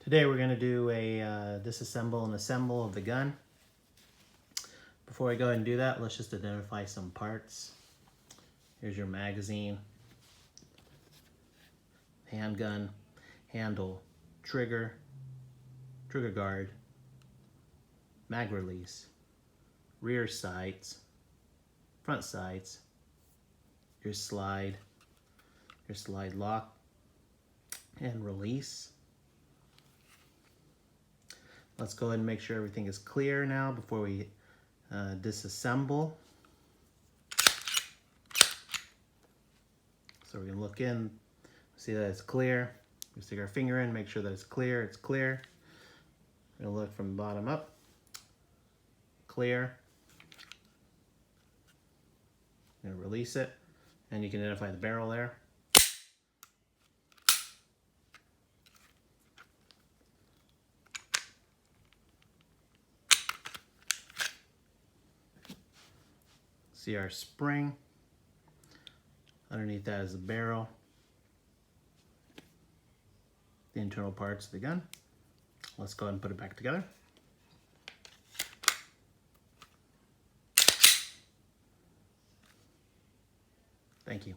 Today we're going to do a disassemble and assemble of the gun. Before I go ahead and do that, let's just identify some parts. Here's your magazine, handgun, handle, trigger, trigger guard, mag release, rear sights, front sights, your slide lock and release. Let's go ahead and make sure everything is clear now before we disassemble. So we're going to look in, see that it's clear. We stick our finger in, make sure that it's clear. It's clear. We're going to look from the bottom up. Clear. I'm going to release it, and you can identify the barrel there. See our spring. Underneath that is the barrel. The internal parts of the gun. Let's go ahead and put it back together. Thank you.